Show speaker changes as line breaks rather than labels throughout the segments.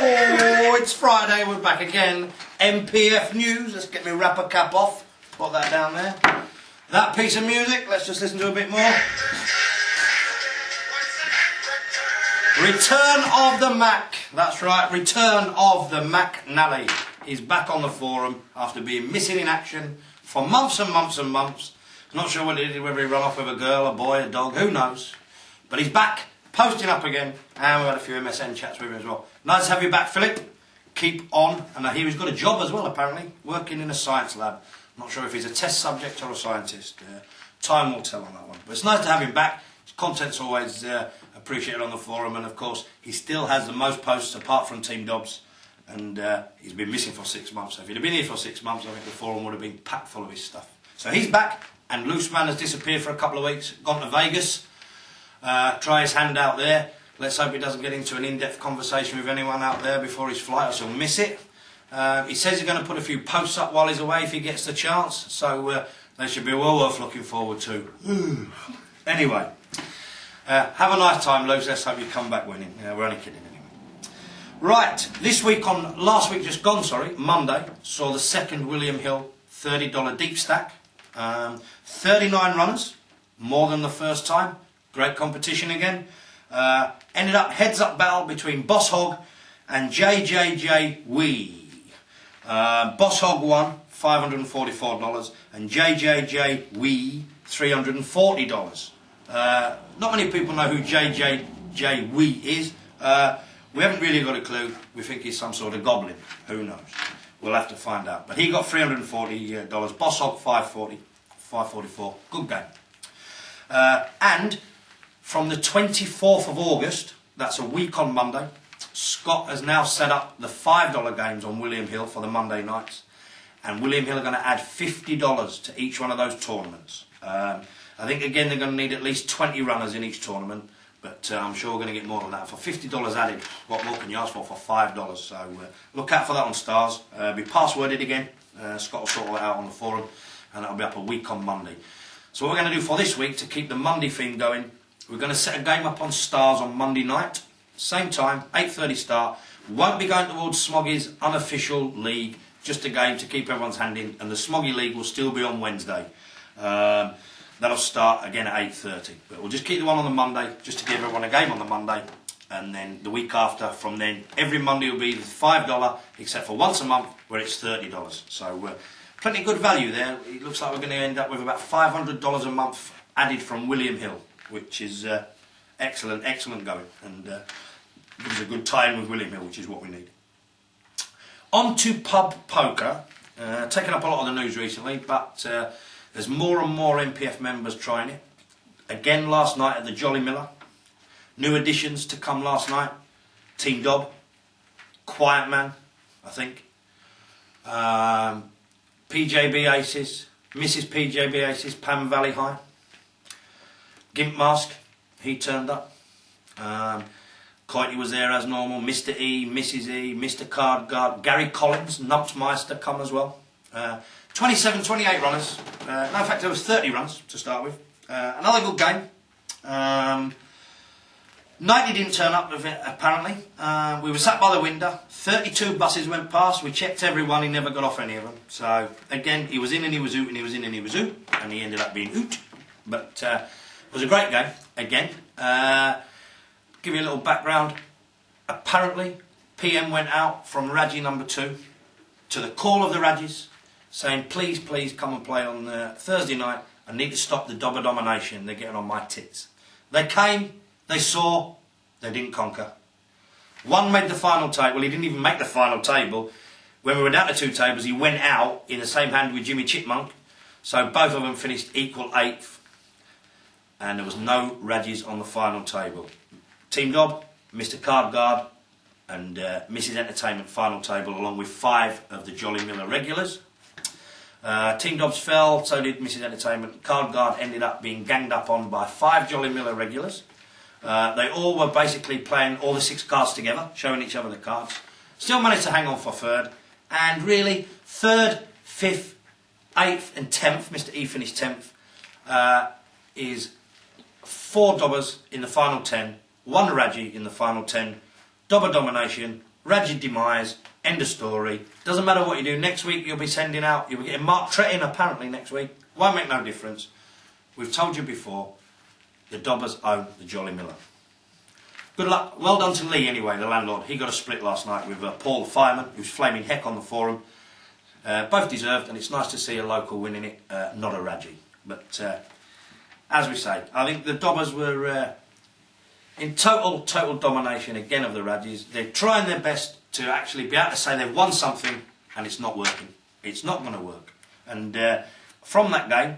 Oh, it's Friday, we're back again. NPF news, let's get my rapper cap off. Put that down there. That piece of music, let's just listen to a bit more. Return of the Mac. That's right, return of the Mac Nally. He's back on the forum after being missing in action for months and months and months. Not sure what he did, whether he ran off with a girl, a boy, a dog, who knows. But he's back, posting up again, and we've had a few MSN chats with him as well. Nice to have you back, Philip. Keep on. And I hear he's got a job as well, apparently, working in a science lab. Not sure if he's a test subject or a scientist. Time will tell on that one. But it's nice to have him back. His content's always appreciated on the forum, and of course, he still has the most posts apart from Team Dobbs. And he's been missing for 6 months. So if he'd have been here for 6 months, I think the forum would have been packed full of his stuff. So he's back, and Loose Man has disappeared for a couple of weeks, gone to Vegas. Try his hand out there. Let's hope he doesn't get into an in-depth conversation with anyone out there before his flight, or he'll miss it. He says he's going to put a few posts up while he's away if he gets the chance, so they should be well worth looking forward to. Anyway, have a nice time, Luke. Let's hope you come back winning. We're only kidding anyway. Right, last week just gone, Monday, saw the second William Hill $30 deep stack. 39 runners, more than the first time. Great competition again. Ended up heads-up battle between Boss Hog and JJJ Wee. Boss Hog won $544 and JJJ Wee $340. Not many people know who JJJ Wee is. We haven't really got a clue. We think he's some sort of goblin. Who knows? We'll have to find out. But he got $340. Boss Hog $544. Good game. And from the 24th of August, that's a week on Monday, Scott has now set up the $5 games on William Hill for the Monday nights. And William Hill are going to add $50 to each one of those tournaments. I think, again, they're going to need at least 20 runners in each tournament. But I'm sure we're going to get more than that. For $50 added, what more can you ask for $5? So look out for that on Stars. Be passworded again. Scott will sort all that out on the forum. And that'll be up a week on Monday. So what we're going to do for this week, to keep the Monday theme going, we're going to set a game up on Stars on Monday night. Same time, 8:30 start. Won't be going towards Smoggy's unofficial league. Just a game to keep everyone's hand in. And the Smoggy League will still be on Wednesday. That'll start again at 8:30. But we'll just keep the one on the Monday, just to give everyone a game on the Monday. And then the week after, from then, every Monday will be $5, except for once a month, where it's $30. So plenty of good value there. It looks like we're going to end up with about $500 a month added from William Hill, which is excellent going. And gives us a good tie-in with William Hill, which is what we need. On to pub poker. Taken up a lot of the news recently, but there's more and more NPF members trying it. Again last night at the Jolly Miller. New additions to come last night. Team Dob. Quiet Man, I think. PJB Aces. Mrs. PJB Aces. Pam Valley High. Gimp Mask. He turned up. Coity was there as normal. Mr. E, Mrs. E, Mr. Card Guard. Gary Collins, Numpsmeister come as well. 27, 28 runners. No, in fact, there was 30 runs to start with. Another good game. 90 didn't turn up, apparently. We were sat by the window. 32 buses went past. We checked everyone. He never got off any of them. So, again, he was in and he was out, and he was in and he was out. And he ended up being out. But it was a great game, again. Give you a little background. Apparently, PM went out from Raji number 2 to the call of the Rajis, saying, please come and play on Thursday night. I need to stop the Dobber domination. They're getting on my tits. They came, they saw, they didn't conquer. One made the final table. Well, he didn't even make the final table. When we were down to 2 tables, he went out in the same hand with Jimmy Chipmunk. So both of them finished equal 8th. And there was no Rajis on the final table. Team Dob, Mr. Card Guard, and Mrs. Entertainment final table, along with 5 of the Jolly Miller regulars. Team Dobbs fell, so did Mrs. Entertainment. Card Guard ended up being ganged up on by 5 Jolly Miller regulars. They all were basically playing all the 6 cards together, showing each other the cards. Still managed to hang on for 3rd. And really, 3rd, 5th, 8th and 10th, Mr. E finished 10th, is 4 Dobbers in the final 10, 1 Raji in the final 10, Dobber domination, Radji demise, end of story. Doesn't matter what you do. Next week you'll be sending out, you'll be getting Mark Tretton apparently next week. Won't make no difference. We've told you before, the Dobbers own the Jolly Miller. Good luck. Well done to Lee anyway, the landlord. He got a split last night with Paul the fireman, who's flaming heck on the forum. Both deserved, and it's nice to see a local winning it, not a Radji. But as we say, I think the Dobbers were in total domination again of the Radjis. They're trying their best to actually be able to say they've won something, and it's not working. It's not going to work. And from that game,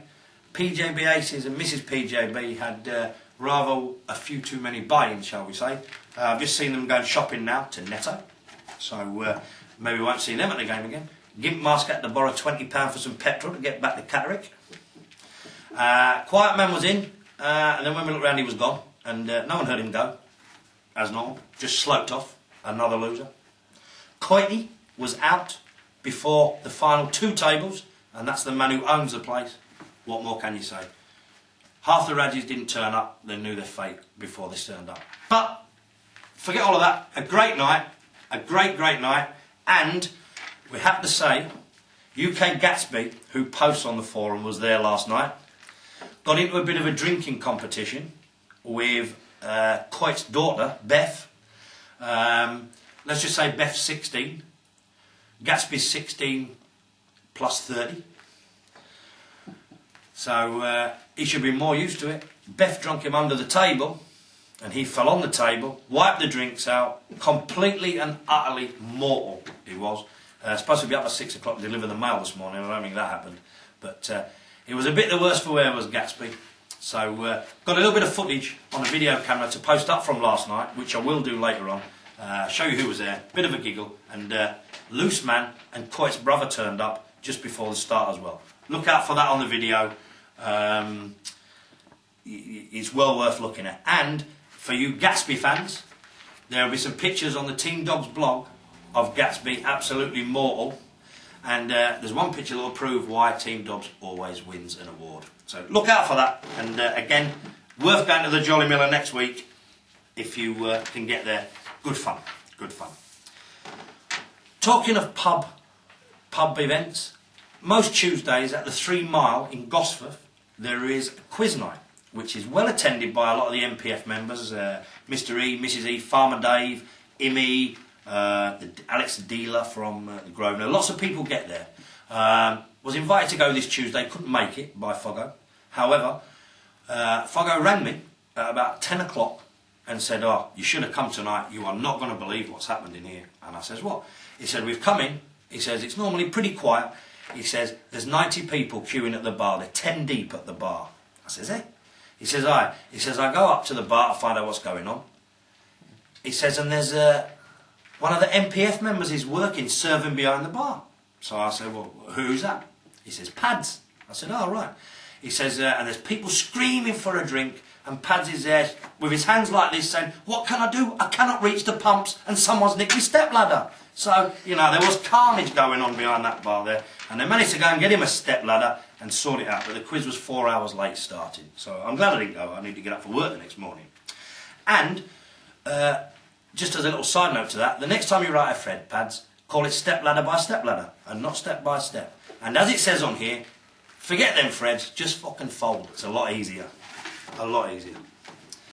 PJB Aces and Mrs PJB had rather a few too many buy-ins, shall we say. I've just seen them going shopping now to Netto, so maybe we won't see them at the game again. Gimp Mask had to borrow £20 for some petrol to get back to Catterick. Quiet Man was in, and then when we looked round he was gone, and no one heard him go, as normal, just sloped off, another loser. Coity was out before the final 2 tables, and that's the man who owns the place. What more can you say? Half the Radjis didn't turn up, they knew their fate before they turned up. But, forget all of that, a great night, a great night, and we have to say, UK Gatsby, who posts on the forum, was there last night, got into a bit of a drinking competition with Coit's daughter, Beth. Let's just say Beth's 16, Gatsby's 16 plus 30. So he should be more used to it. Beth drunk him under the table, and he fell on the table, wiped the drinks out, completely and utterly mortal he was. Supposed to be up at 6 o'clock to deliver the mail this morning. I don't think that happened. But it was a bit the worse for wear was Gatsby. So got a little bit of footage on a video camera to post up from last night, which I will do later on. Show you who was there. Bit of a giggle. And Loose Man and Coit's brother turned up just before the start as well. Look out for that on the video. It's well worth looking at. And for you Gatsby fans, there will be some pictures on the Team Dobbs blog of Gatsby absolutely mortal, and there's one picture that will prove why Team Dobbs always wins an award. So look out for that, and again, worth going to the Jolly Miller next week if you can get there. Good fun, good fun. Talking of pub events, most Tuesdays at the 3 Mile in Gosforth there is a quiz night, which is well attended by a lot of the NPF members, Mr E, Mrs E, Farmer Dave, Immy, Alex the dealer from the Grosvenor. Lots of people get there. Was invited to go this Tuesday, couldn't make it by Foggo. However, Foggo rang me at about 10 o'clock and said, "Oh, you should have come tonight. You are not going to believe what's happened in here." And I says, "What?" He said, "We've come in." He says, "It's normally pretty quiet." He says, "There's 90 people queuing at the bar. They're 10 deep at the bar." I says, "Eh?" He says, "Aye." He says, "I go up to the bar to find out what's going on." He says, "And there's one of the NPF members is working, serving behind the bar." So I said, "Well, who's that?" He says, "Pads." I said, "Oh, right." He says, "And there's people screaming for a drink, and Pads is there with his hands like this saying, 'What can I do? I cannot reach the pumps, and someone's nicked my stepladder.'" So, you know, there was carnage going on behind that bar there, and they managed to go and get him a stepladder and sort it out, but the quiz was 4 hours late starting. So I'm glad I didn't go. I need to get up for work the next morning. And just as a little side note to that, the next time you write a thread, Pads, call it stepladder by stepladder and not step by step. And as it says on here, forget them threads, just fucking fold. It's a lot easier. A lot easier.